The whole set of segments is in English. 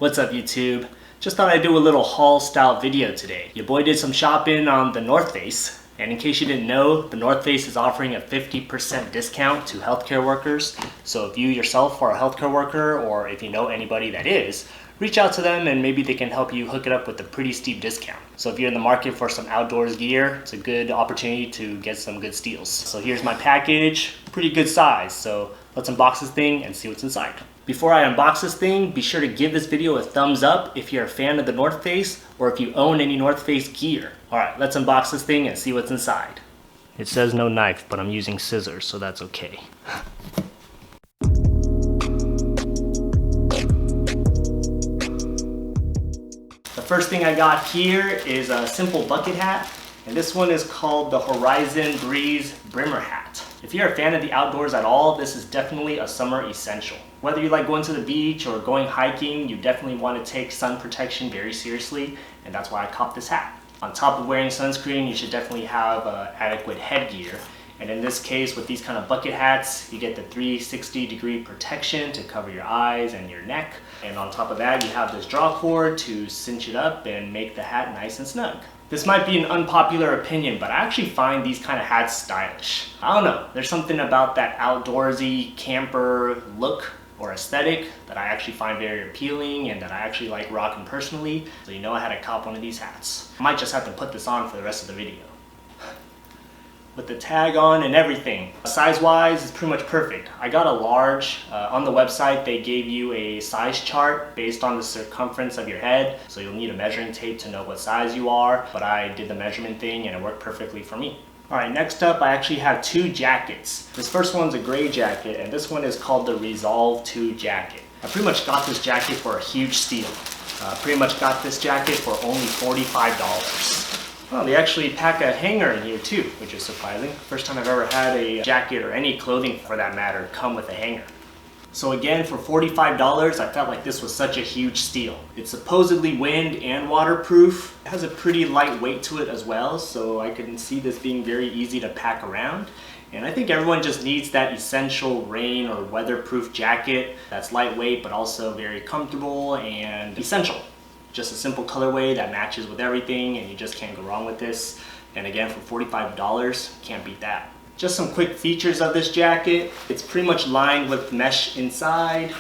What's up YouTube? Just thought I'd do a little haul style video today. Your boy did some shopping on the North Face, and in case you didn't know, the North Face is offering a 50% discount to healthcare workers. So if you yourself are a healthcare worker, or if you know anybody that is, reach out to them and maybe they can help you hook it up with a pretty steep discount. So if you're in the market for some outdoors gear, it's a good opportunity to get some good steals. So here's my package, pretty good size. So let's unbox this thing and see what's inside. Before I unbox this thing, be sure to give this video a thumbs up if you're a fan of the North Face or if you own any North Face gear. Alright, let's unbox this thing and see what's inside. It says no knife, but I'm using scissors, so that's okay. The first thing I got here is a simple bucket hat, and this one is called the Horizon Breeze Brimmer hat. If you're a fan of the outdoors at all, this is definitely a summer essential. Whether you like going to the beach or going hiking, you definitely want to take sun protection very seriously, and that's why I copped this hat. On top of wearing sunscreen, you should definitely have adequate headgear. And in this case, with these kind of bucket hats, you get the 360-degree protection to cover your eyes and your neck. And on top of that, you have this draw cord to cinch it up and make the hat nice and snug. This might be an unpopular opinion, but I actually find these kind of hats stylish. I don't know, there's something about that outdoorsy camper look or aesthetic that I actually find very appealing and that I actually like rocking personally. So you know I had to cop one of these hats. I might just have to put this on for the rest of the video. With the tag on and everything. Size-wise, it's pretty much perfect. I got a large. On the website, they gave you a size chart based on the circumference of your head. So you'll need a measuring tape to know what size you are. But I did the measurement thing and it worked perfectly for me. Alright, next up, I actually have two jackets. This first one's a gray jacket, and this one is called the Resolve 2 jacket. I pretty much got this jacket for a huge steal. Pretty much got this jacket for only $45. Well, they actually pack a hanger in here too, which is surprising. First time I've ever had a jacket or any clothing for that matter come with a hanger. So again, for $45, I felt like this was such a huge steal. It's supposedly wind and waterproof. It has a pretty light weight to it as well, so I can see this being very easy to pack around. And I think everyone just needs that essential rain or weatherproof jacket that's lightweight but also very comfortable and essential. Just a simple colorway that matches with everything and you just can't go wrong with this. And again, for $45, can't beat that. Just some quick features of this jacket. It's pretty much lined with mesh inside.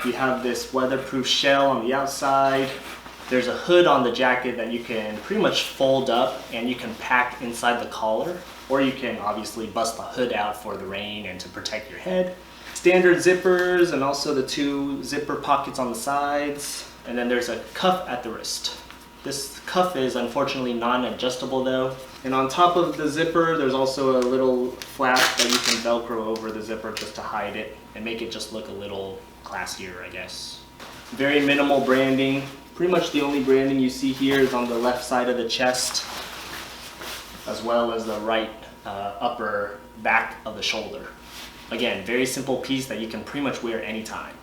You have this weatherproof shell on the outside. There's a hood on the jacket that you can pretty much fold up and you can pack inside the collar. Or you can obviously bust the hood out for the rain and to protect your head. Standard zippers and also the two zipper pockets on the sides. And then there's a cuff at the wrist. This cuff is unfortunately non-adjustable though. And on top of the zipper, there's also a little flap that you can Velcro over the zipper just to hide it and make it just look a little classier, I guess. Very minimal branding. Pretty much the only branding you see here is on the left side of the chest, as well as the right upper back of the shoulder. Again, very simple piece that you can pretty much wear anytime.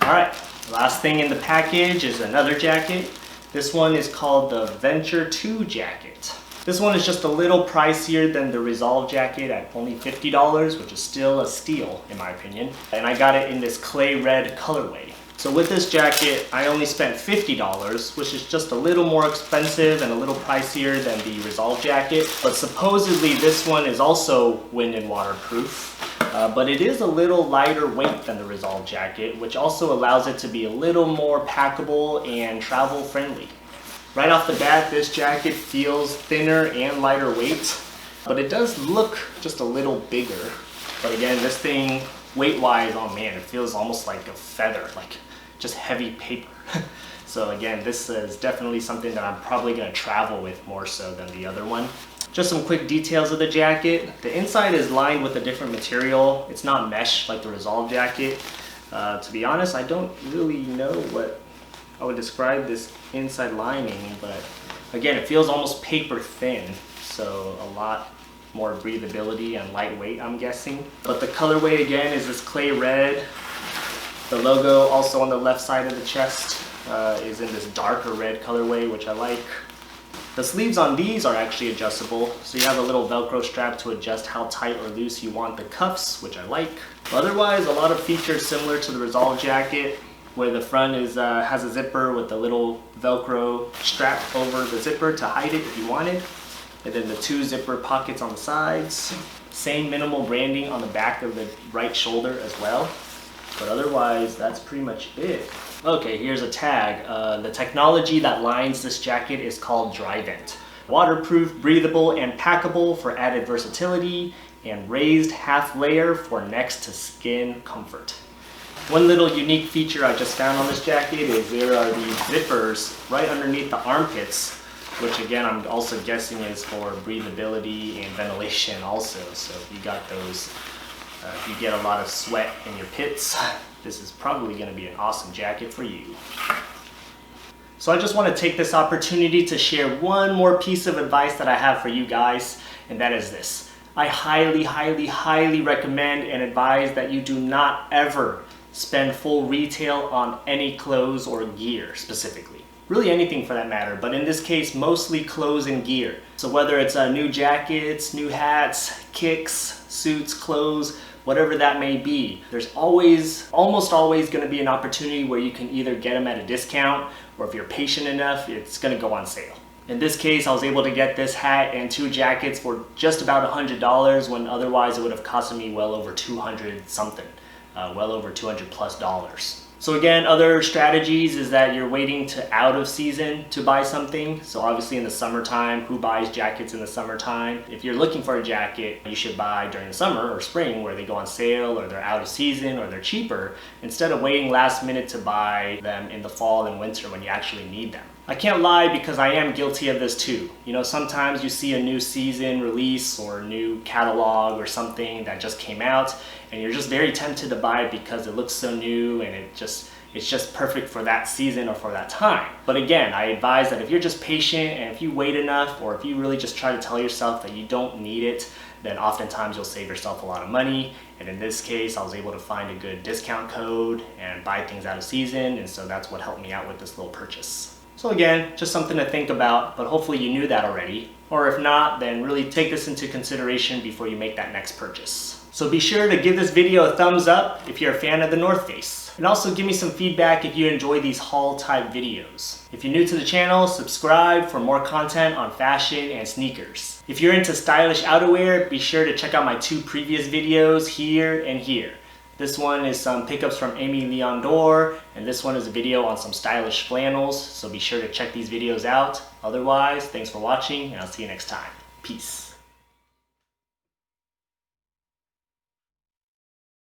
Alright, last thing in the package is another jacket. This one is called the Venture 2 jacket. This one is just a little pricier than the Resolve jacket at only $50, which is still a steal in my opinion. And I got it in this clay red colorway. So with this jacket, I only spent $50, which is just a little more expensive and a little pricier than the Resolve jacket. But supposedly this one is also wind and waterproof. But it is a little lighter weight than the Resolve jacket, which also allows it to be a little more packable and travel friendly. Right off the bat, this jacket feels thinner and lighter weight, but it does look just a little bigger. But again, this thing, weight-wise, oh man, it feels almost like a feather, like just heavy paper. So again, this is definitely something that I'm probably going to travel with more so than the other one. Just some quick details of the jacket. The inside is lined with a different material. It's not mesh like the Resolve jacket. To be honest, I don't really know what I would describe this inside lining, but again, it feels almost paper thin, so a lot more breathability and lightweight, I'm guessing. But the colorway again is this clay red. The logo also on the left side of the chest is in this darker red colorway, which I like. The sleeves on these are actually adjustable, so you have a little Velcro strap to adjust how tight or loose you want the cuffs, which I like. Otherwise, a lot of features similar to the Resolve jacket. where the front is has a zipper with a little Velcro strap over the zipper to hide it if you wanted. And then the 2 zipper pockets on the sides. Same minimal branding on the back of the right shoulder as well. But otherwise, that's pretty much it. Okay, here's a tag. The technology that lines this jacket is called Dry Vent. Waterproof, breathable, and packable for added versatility, and raised half layer for next to skin comfort. One little unique feature I just found on this jacket is there are these zippers right underneath the armpits, which again I'm also guessing is for breathability and ventilation also. So if you got those, if you get a lot of sweat in your pits, this is probably going to be an awesome jacket for you. So I just want to take this opportunity to share one more piece of advice that I have for you guys, and that is this. I highly, highly, highly recommend and advise that you do not ever spend full retail on any clothes or gear specifically. Really anything for that matter, but in this case, mostly clothes and gear. So whether it's new jackets, new hats, kicks, suits, clothes, whatever that may be, there's always, almost always going to be an opportunity where you can either get them at a discount, or if you're patient enough, it's going to go on sale. In this case, I was able to get this hat and 2 jackets for just about $100 when otherwise it would have cost me well over 200 something, well over $200+. So again, other strategies is that you're waiting to out of season to buy something. So obviously in the summertime, who buys jackets in the summertime? If you're looking for a jacket, you should buy during the summer or spring where they go on sale or they're out of season or they're cheaper, instead of waiting last minute to buy them in the fall and winter when you actually need them. I can't lie because I am guilty of this too. You know, sometimes you see a new season release or a new catalog or something that just came out and you're just very tempted to buy it because it looks so new and it's just perfect for that season or for that time. But again, I advise that if you're just patient and if you wait enough, or if you really just try to tell yourself that you don't need it, then oftentimes you'll save yourself a lot of money. And in this case, I was able to find a good discount code and buy things out of season, and so that's what helped me out with this little purchase. So again, just something to think about, but hopefully you knew that already. Or if not, then really take this into consideration before you make that next purchase. So be sure to give this video a thumbs up if you're a fan of the North Face. And also give me some feedback if you enjoy these haul type videos. If you're new to the channel, subscribe for more content on fashion and sneakers. If you're into stylish outerwear, be sure to check out my 2 previous videos here and here. This one is some pickups from Amy Leondor, and this one is a video on some stylish flannels, so be sure to check these videos out. Otherwise, thanks for watching, and I'll see you next time. Peace.